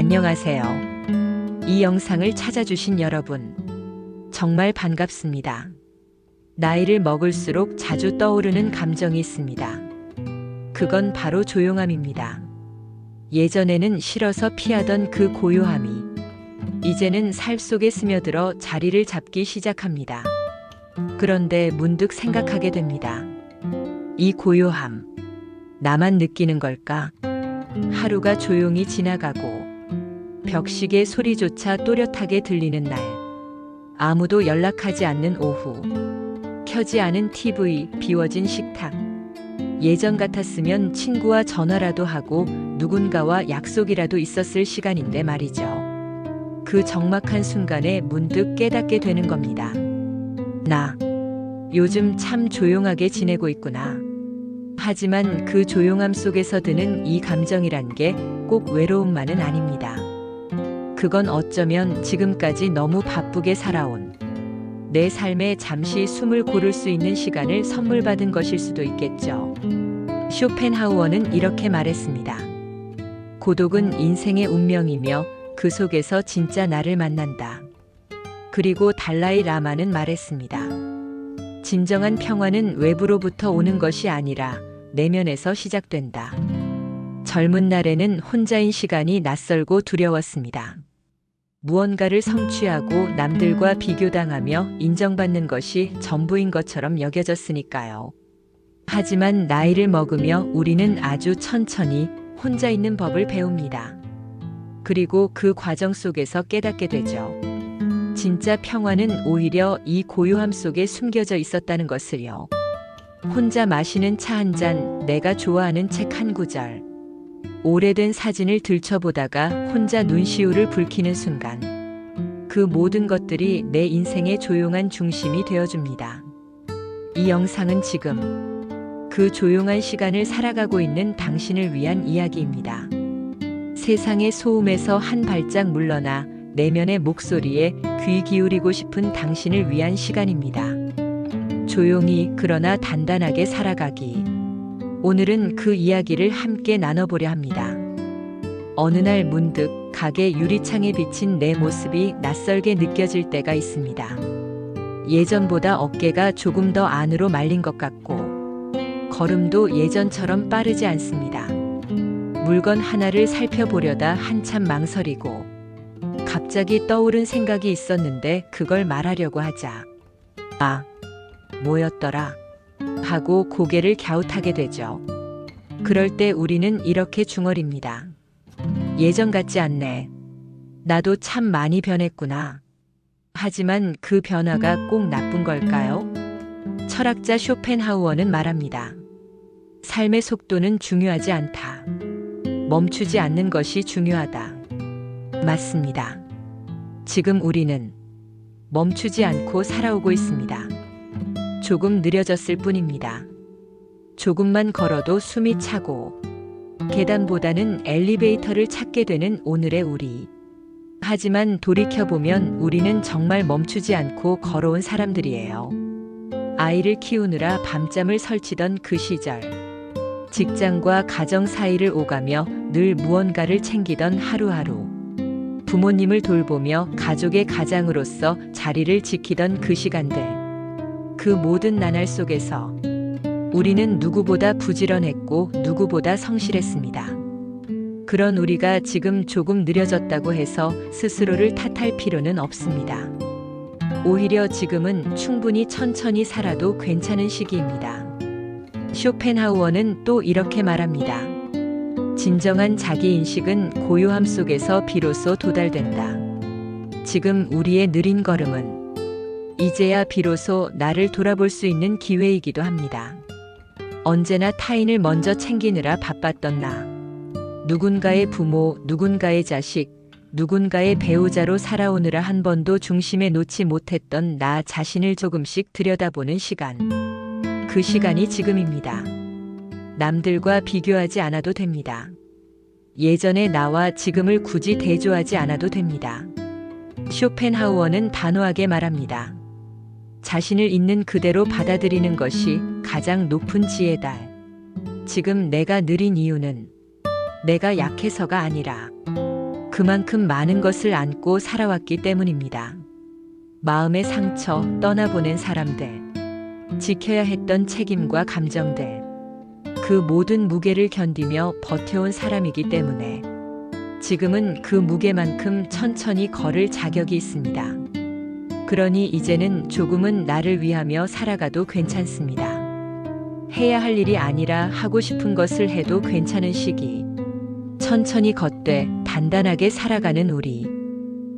안녕하세요. 이 영상을 찾아주신 여러분, 정말 반갑습니다. 나이를 먹을수록 자주 떠오르는 감정이 있습니다. 그건 바로 조용함입니다. 예전에는 싫어서 피하던 그 고요함이 이제는 살 속에 스며들어 자리를 잡기 시작합니다. 그런데 문득 생각하게 됩니다. 이 고요함, 나만 느끼는 걸까? 하루가 조용히 지나가고 벽시계 소리조차 또렷하게 들리는 날, 아무도 연락하지 않는 오후, 켜지 않은 TV, 비워진 식탁. 예전 같았으면 친구와 전화라도 하고 누군가와 약속이라도 있었을 시간인데 말이죠. 그 적막한 순간에 문득 깨닫게 되는 겁니다. 나 요즘 참 조용하게 지내고 있구나. 하지만 그 조용함 속에서 드는 이 감정이란 게 꼭 외로움만은 아닙니다. 그건 어쩌면 지금까지 너무 바쁘게 살아온 내 삶에 잠시 숨을 고를 수 있는 시간을 선물 받은 것일 수도 있겠죠. 쇼펜하우어는 이렇게 말했습니다. 고독은 인생의 운명이며 그 속에서 진짜 나를 만난다. 그리고 달라이 라마는 말했습니다. 진정한 평화는 외부로부터 오는 것이 아니라 내면에서 시작된다. 젊은 날에는 혼자인 시간이 낯설고 두려웠습니다. 무언가를 성취하고 남들과 비교당하며 인정받는 것이 전부인 것처럼 여겨졌으니까요. 하지만 나이를 먹으며 우리는 아주 천천히 혼자 있는 법을 배웁니다. 그리고 그 과정 속에서 깨닫게 되죠. 진짜 평화는 오히려 이 고요함 속에 숨겨져 있었다는 것을요. 혼자 마시는 차 한 잔, 내가 좋아하는 책 한 구절, 오래된 사진을 들춰보다가 혼자 눈시울을 붉히는 순간, 그 모든 것들이 내 인생의 조용한 중심이 되어줍니다. 이 영상은 지금 그 조용한 시간을 살아가고 있는 당신을 위한 이야기입니다. 세상의 소음에서 한 발짝 물러나 내면의 목소리에 귀 기울이고 싶은 당신을 위한 시간입니다. 조용히 그러나 단단하게 살아가기. 오늘은 그 이야기를 함께 나눠보려 합니다. 어느 날 문득 가게 유리창에 비친 내 모습이 낯설게 느껴질 때가 있습니다. 예전보다 어깨가 조금 더 안으로 말린 것 같고 걸음도 예전처럼 빠르지 않습니다. 물건 하나를 살펴보려다 한참 망설이고 갑자기 떠오른 생각이 있었는데 그걸 말하려고 하자 뭐였더라? 하고 고개를 갸웃하게 되죠. 그럴 때 우리는 이렇게 중얼입니다. 예전 같지 않네. 나도 참 많이 변했구나. 하지만 그 변화가 꼭 나쁜 걸까요? 철학자 쇼펜하우어는 말합니다. 삶의 속도는 중요하지 않다. 멈추지 않는 것이 중요하다. 맞습니다. 지금 우리는 멈추지 않고 살아오고 있습니다. 조금 느려졌을 뿐입니다. 조금만 걸어도 숨이 차고 계단보다는 엘리베이터를 찾게 되는 오늘의 우리. 하지만 돌이켜보면 우리는 정말 멈추지 않고 걸어온 사람들이에요. 아이를 키우느라 밤잠을 설치던 그 시절, 직장과 가정 사이를 오가며 늘 무언가를 챙기던 하루하루, 부모님을 돌보며 가족의 가장으로서 자리를 지키던 그 시간들, 그 모든 나날 속에서 우리는 누구보다 부지런했고 누구보다 성실했습니다. 그런 우리가 지금 조금 느려졌다고 해서 스스로를 탓할 필요는 없습니다. 오히려 지금은 충분히 천천히 살아도 괜찮은 시기입니다. 쇼펜하우어는 또 이렇게 말합니다. 진정한 자기인식은 고요함 속에서 비로소 도달된다. 지금 우리의 느린 걸음은 이제야 비로소 나를 돌아볼 수 있는 기회이기도 합니다. 언제나 타인을 먼저 챙기느라 바빴던 나. 누군가의 부모, 누군가의 자식, 누군가의 배우자로 살아오느라 한 번도 중심에 놓지 못했던 나 자신을 조금씩 들여다보는 시간. 그 시간이 지금입니다. 남들과 비교하지 않아도 됩니다. 예전의 나와 지금을 굳이 대조하지 않아도 됩니다. 쇼펜하우어는 단호하게 말합니다. 자신을 있는 그대로 받아들이는 것이 가장 높은 지혜다. 지금 내가 느린 이유는 내가 약해서가 아니라 그만큼 많은 것을 안고 살아왔기 때문입니다. 마음의 상처, 떠나보낸 사람들, 지켜야 했던 책임과 감정들, 그 모든 무게를 견디며 버텨온 사람이기 때문에 지금은 그 무게만큼 천천히 걸을 자격이 있습니다. 그러니 이제는 조금은 나를 위하며 살아가도 괜찮습니다. 해야 할 일이 아니라 하고 싶은 것을 해도 괜찮은 시기. 천천히 걷되 단단하게 살아가는 우리.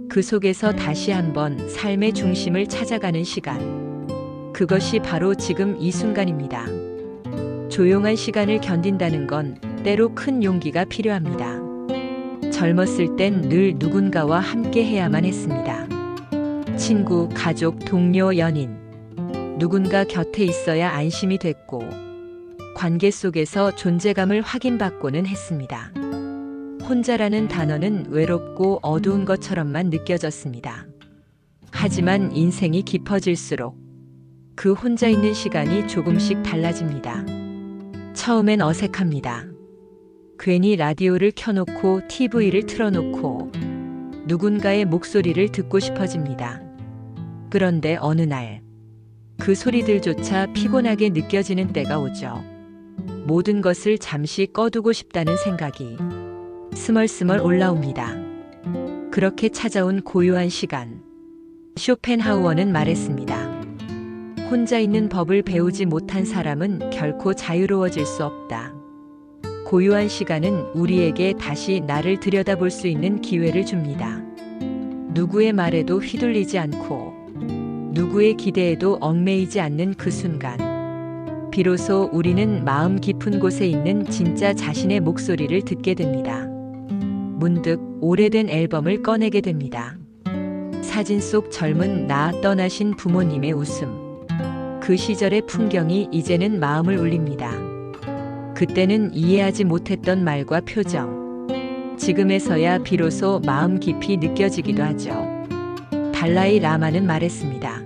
그 속에서 다시 한번 삶의 중심을 찾아가는 시간. 그것이 바로 지금 이 순간입니다. 조용한 시간을 견딘다는 건 때로 큰 용기가 필요합니다. 젊었을 땐 늘 누군가와 함께 해야만 했습니다. 친구, 가족, 동료, 연인. 누군가 곁에 있어야 안심이 됐고, 관계 속에서 존재감을 확인받고는 했습니다. 혼자라는 단어는 외롭고 어두운 것처럼만 느껴졌습니다. 하지만 인생이 깊어질수록 그 혼자 있는 시간이 조금씩 달라집니다. 처음엔 어색합니다. 괜히 라디오를 켜놓고 TV를 틀어놓고 누군가의 목소리를 듣고 싶어집니다. 그런데 어느 날 그 소리들조차 피곤하게 느껴지는 때가 오죠. 모든 것을 잠시 꺼두고 싶다는 생각이 스멀스멀 올라옵니다. 그렇게 찾아온 고요한 시간. 쇼펜하우어는 말했습니다. 혼자 있는 법을 배우지 못한 사람은 결코 자유로워질 수 없다. 고요한 시간은 우리에게 다시 나를 들여다볼 수 있는 기회를 줍니다. 누구의 말에도 휘둘리지 않고 누구의 기대에도 얽매이지 않는 그 순간, 비로소 우리는 마음 깊은 곳에 있는 진짜 자신의 목소리를 듣게 됩니다. 문득 오래된 앨범을 꺼내게 됩니다. 사진 속 젊은 나, 떠나신 부모님의 웃음. 그 시절의 풍경이 이제는 마음을 울립니다. 그때는 이해하지 못했던 말과 표정. 지금에서야 비로소 마음 깊이 느껴지기도 하죠. 달라이 라마는 말했습니다.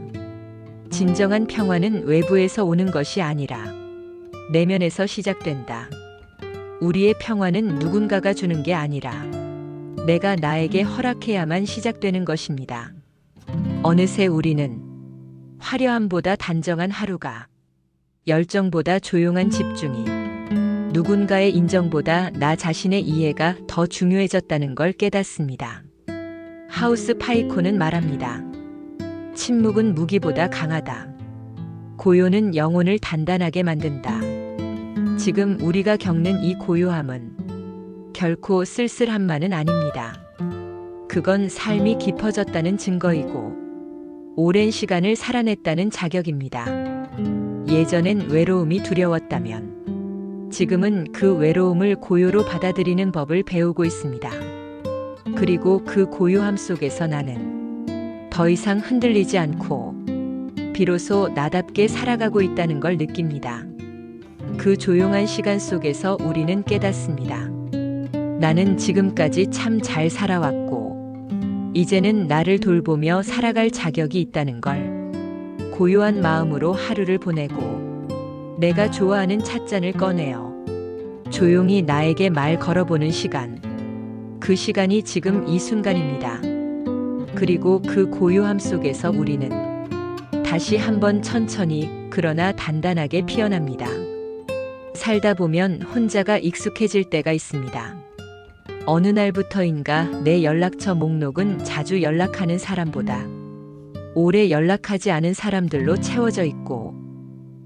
진정한 평화는 외부에서 오는 것이 아니라 내면에서 시작된다. 우리의 평화는 누군가가 주는 게 아니라 내가 나에게 허락해야만 시작되는 것입니다. 어느새 우리는 화려함보다 단정한 하루가, 열정보다 조용한 집중이, 누군가의 인정보다 나 자신의 이해가 더 중요해졌다는 걸 깨닫습니다. 하우스 파이코는 말합니다. 침묵은 무기보다 강하다. 고요는 영혼을 단단하게 만든다. 지금 우리가 겪는 이 고요함은 결코 쓸쓸함만은 아닙니다. 그건 삶이 깊어졌다는 증거이고 오랜 시간을 살아냈다는 자격입니다. 예전엔 외로움이 두려웠다면 지금은 그 외로움을 고요로 받아들이는 법을 배우고 있습니다. 그리고 그 고요함 속에서 나는 더 이상 흔들리지 않고 비로소 나답게 살아가고 있다는 걸 느낍니다. 그 조용한 시간 속에서 우리는 깨닫습니다. 나는 지금까지 참 잘 살아왔고 이제는 나를 돌보며 살아갈 자격이 있다는 걸. 고요한 마음으로 하루를 보내고 내가 좋아하는 찻잔을 꺼내어 조용히 나에게 말 걸어보는 시간. 그 시간이 지금 이 순간입니다. 그리고 그 고요함 속에서 우리는 다시 한번 천천히 그러나 단단하게 피어납니다. 살다 보면 혼자가 익숙해질 때가 있습니다. 어느 날부터인가 내 연락처 목록은 자주 연락하는 사람보다 오래 연락하지 않은 사람들로 채워져 있고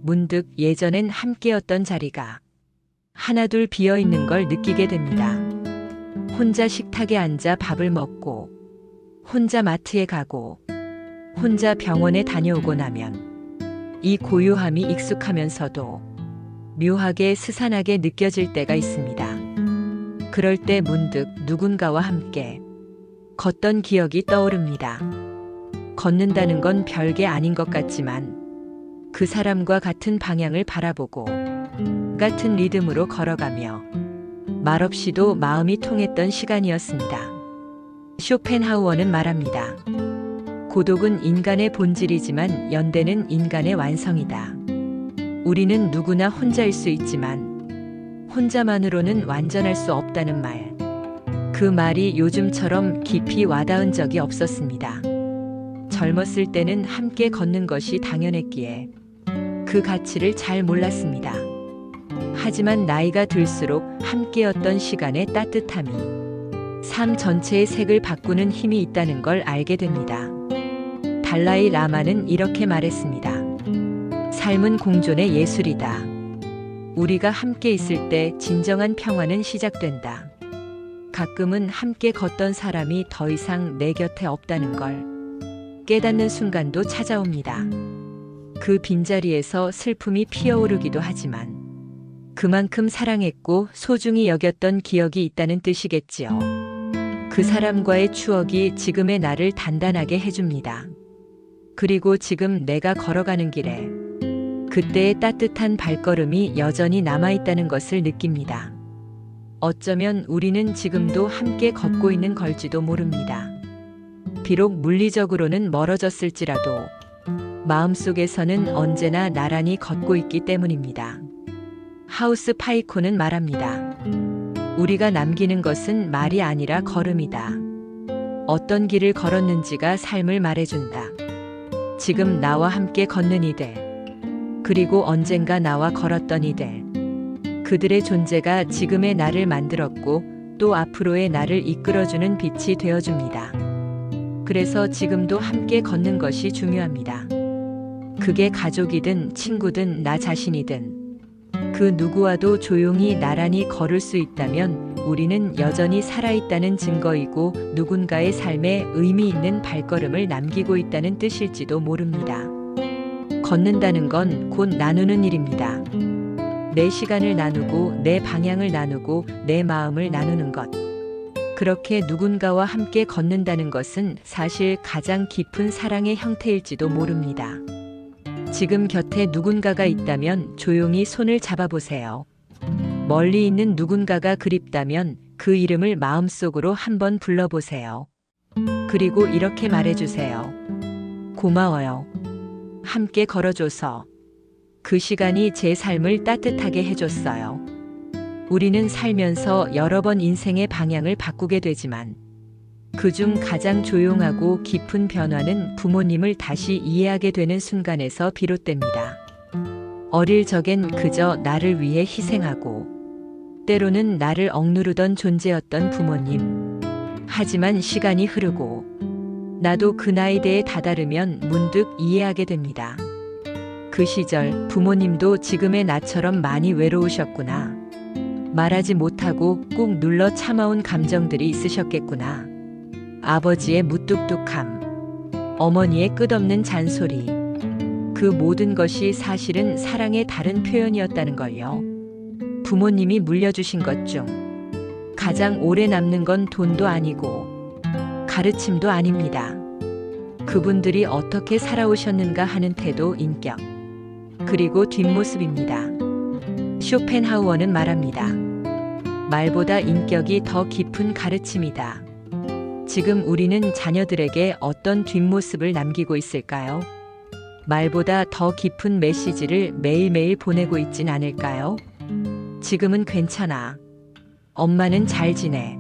문득 예전엔 함께였던 자리가 하나둘 비어있는 걸 느끼게 됩니다. 혼자 식탁에 앉아 밥을 먹고 혼자 마트에 가고 혼자 병원에 다녀오고 나면 이 고요함이 익숙하면서도 묘하게 스산하게 느껴질 때가 있습니다. 그럴 때 문득 누군가와 함께 걷던 기억이 떠오릅니다. 걷는다는 건 별게 아닌 것 같지만 그 사람과 같은 방향을 바라보고 같은 리듬으로 걸어가며 말없이도 마음이 통했던 시간이었습니다. 쇼펜하우어는 말합니다. 고독은 인간의 본질이지만 연대는 인간의 완성이다. 우리는 누구나 혼자일 수 있지만 혼자만으로는 완전할 수 없다는 말. 그 말이 요즘처럼 깊이 와닿은 적이 없었습니다. 젊었을 때는 함께 걷는 것이 당연했기에 그 가치를 잘 몰랐습니다. 하지만 나이가 들수록 함께였던 시간의 따뜻함이 삶 전체의 색을 바꾸는 힘이 있다는 걸 알게 됩니다. 달라이 라마는 이렇게 말했습니다. 삶은 공존의 예술이다. 우리가 함께 있을 때 진정한 평화는 시작된다. 가끔은 함께 걷던 사람이 더 이상 내 곁에 없다는 걸 깨닫는 순간도 찾아옵니다. 그 빈자리에서 슬픔이 피어오르기도 하지만 그만큼 사랑했고 소중히 여겼던 기억이 있다는 뜻이겠지요. 그 사람과의 추억이 지금의 나를 단단하게 해줍니다. 그리고 지금 내가 걸어가는 길에 그때의 따뜻한 발걸음이 여전히 남아있다는 것을 느낍니다. 어쩌면 우리는 지금도 함께 걷고 있는 걸지도 모릅니다. 비록 물리적으로는 멀어졌을지라도 마음속에서는 언제나 나란히 걷고 있기 때문입니다. 하우스 파이코는 말합니다. 우리가 남기는 것은 말이 아니라 걸음이다. 어떤 길을 걸었는지가 삶을 말해준다. 지금 나와 함께 걷는 이들, 그리고 언젠가 나와 걸었던 이들, 그들의 존재가 지금의 나를 만들었고 또 앞으로의 나를 이끌어주는 빛이 되어줍니다. 그래서 지금도 함께 걷는 것이 중요합니다. 그게 가족이든 친구든 나 자신이든 그 누구와도 조용히 나란히 걸을 수 있다면 우리는 여전히 살아있다는 증거이고 누군가의 삶에 의미 있는 발걸음을 남기고 있다는 뜻일지도 모릅니다. 걷는다는 건 곧 나누는 일입니다. 내 시간을 나누고 내 방향을 나누고 내 마음을 나누는 것. 그렇게 누군가와 함께 걷는다는 것은 사실 가장 깊은 사랑의 형태일지도 모릅니다. 지금 곁에 누군가가 있다면 조용히 손을 잡아보세요. 멀리 있는 누군가가 그립다면 그 이름을 마음속으로 한번 불러보세요. 그리고 이렇게 말해주세요. 고마워요. 함께 걸어줘서. 그 시간이 제 삶을 따뜻하게 해줬어요. 우리는 살면서 여러 번 인생의 방향을 바꾸게 되지만 그중 가장 조용하고 깊은 변화는 부모님을 다시 이해하게 되는 순간에서 비롯됩니다. 어릴 적엔 그저 나를 위해 희생하고 때로는 나를 억누르던 존재였던 부모님. 하지만 시간이 흐르고 나도 그 나이대에 다다르면 문득 이해하게 됩니다. 그 시절 부모님도 지금의 나처럼 많이 외로우셨구나. 말하지 못하고 꾹 눌러 참아온 감정들이 있으셨겠구나. 아버지의 무뚝뚝함, 어머니의 끝없는 잔소리. 그 모든 것이 사실은 사랑의 다른 표현이었다는 걸요. 부모님이 물려주신 것 중 가장 오래 남는 건 돈도 아니고 가르침도 아닙니다. 그분들이 어떻게 살아오셨는가 하는 태도, 인격, 그리고 뒷모습입니다. 쇼펜하우어는 말합니다. 말보다 인격이 더 깊은 가르침이다. 지금 우리는 자녀들에게 어떤 뒷모습을 남기고 있을까요? 말보다 더 깊은 메시지를 매일매일 보내고 있진 않을까요? 지금은 괜찮아. 엄마는 잘 지내.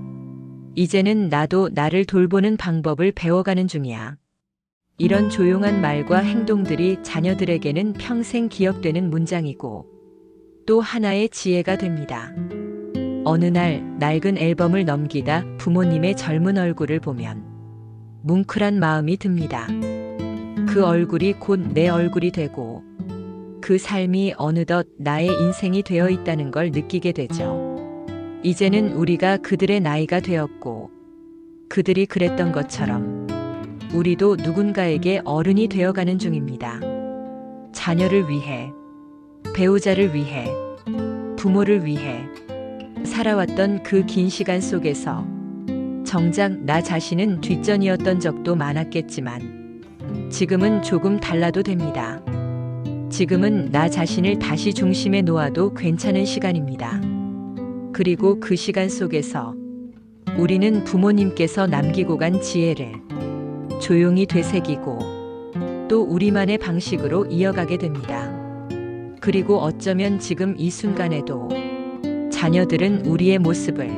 이제는 나도 나를 돌보는 방법을 배워가는 중이야. 이런 조용한 말과 행동들이 자녀들에게는 평생 기억되는 문장이고 또 하나의 지혜가 됩니다. 어느 날 낡은 앨범을 넘기다 부모님의 젊은 얼굴을 보면 뭉클한 마음이 듭니다. 그 얼굴이 곧 내 얼굴이 되고 그 삶이 어느덧 나의 인생이 되어 있다는 걸 느끼게 되죠. 이제는 우리가 그들의 나이가 되었고 그들이 그랬던 것처럼 우리도 누군가에게 어른이 되어가는 중입니다. 자녀를 위해, 배우자를 위해, 부모를 위해 살아왔던 그 긴 시간 속에서 정작 나 자신은 뒷전이었던 적도 많았겠지만 지금은 조금 달라도 됩니다. 지금은 나 자신을 다시 중심에 놓아도 괜찮은 시간입니다. 그리고 그 시간 속에서 우리는 부모님께서 남기고 간 지혜를 조용히 되새기고 또 우리만의 방식으로 이어가게 됩니다. 그리고 어쩌면 지금 이 순간에도 자녀들은 우리의 모습을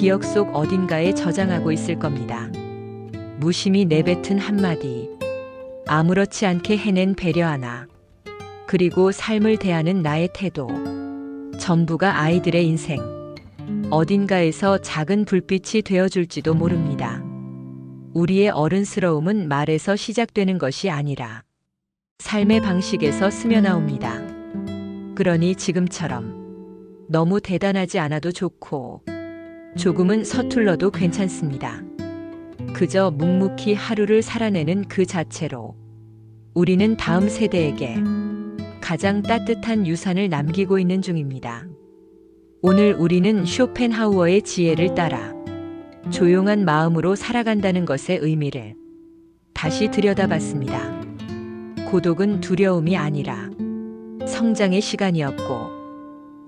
기억 속 어딘가에 저장하고 있을 겁니다. 무심히 내뱉은 한마디, 아무렇지 않게 해낸 배려 하나, 그리고 삶을 대하는 나의 태도, 전부가 아이들의 인생, 어딘가에서 작은 불빛이 되어줄지도 모릅니다. 우리의 어른스러움은 말에서 시작되는 것이 아니라 삶의 방식에서 스며나옵니다. 그러니 지금처럼 너무 대단하지 않아도 좋고 조금은 서툴러도 괜찮습니다. 그저 묵묵히 하루를 살아내는 그 자체로 우리는 다음 세대에게 가장 따뜻한 유산을 남기고 있는 중입니다. 오늘 우리는 쇼펜하우어의 지혜를 따라 조용한 마음으로 살아간다는 것의 의미를 다시 들여다봤습니다. 고독은 두려움이 아니라 성장의 시간이었고,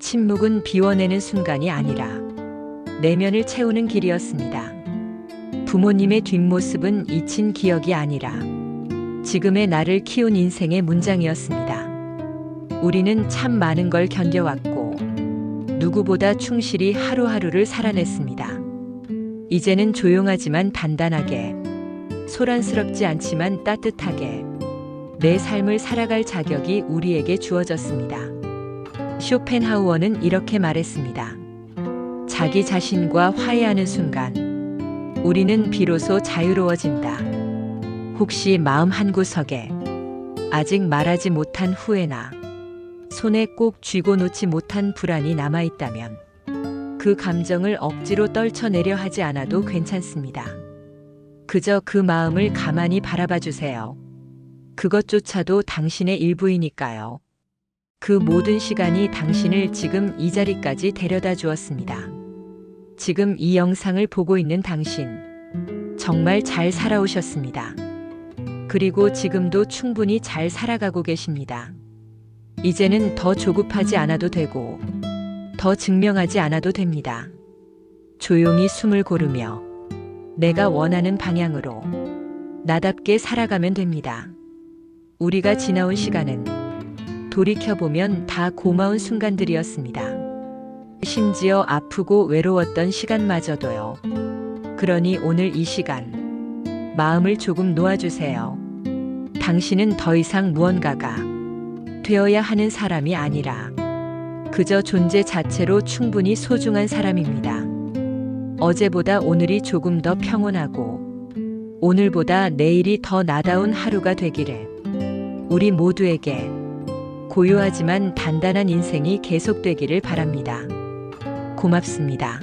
침묵은 비워내는 순간이 아니라 내면을 채우는 길이었습니다. 부모님의 뒷모습은 잊힌 기억이 아니라 지금의 나를 키운 인생의 문장이었습니다. 우리는 참 많은 걸 견뎌왔고 누구보다 충실히 하루하루를 살아냈습니다. 이제는 조용하지만 단단하게, 소란스럽지 않지만 따뜻하게 내 삶을 살아갈 자격이 우리에게 주어졌습니다. 쇼펜하우어는 이렇게 말했습니다. 자기 자신과 화해하는 순간 우리는 비로소 자유로워진다. 혹시 마음 한구석에 아직 말하지 못한 후회나 손에 꼭 쥐고 놓지 못한 불안이 남아있다면 그 감정을 억지로 떨쳐내려 하지 않아도 괜찮습니다. 그저 그 마음을 가만히 바라봐 주세요. 그것조차도 당신의 일부이니까요. 그 모든 시간이 당신을 지금 이 자리까지 데려다 주었습니다. 지금 이 영상을 보고 있는 당신, 정말 잘 살아오셨습니다. 그리고 지금도 충분히 잘 살아가고 계십니다. 이제는 더 조급하지 않아도 되고, 더 증명하지 않아도 됩니다. 조용히 숨을 고르며 내가 원하는 방향으로 나답게 살아가면 됩니다. 우리가 지나온 시간은 돌이켜보면 다 고마운 순간들이었습니다. 심지어 아프고 외로웠던 시간마저도요. 그러니 오늘 이 시간, 마음을 조금 놓아주세요. 당신은 더 이상 무언가가 되어야 하는 사람이 아니라 그저 존재 자체로 충분히 소중한 사람입니다. 어제보다 오늘이 조금 더 평온하고 오늘보다 내일이 더 나다운 하루가 되기를, 우리 모두에게 고요하지만 단단한 인생이 계속되기를 바랍니다. 고맙습니다.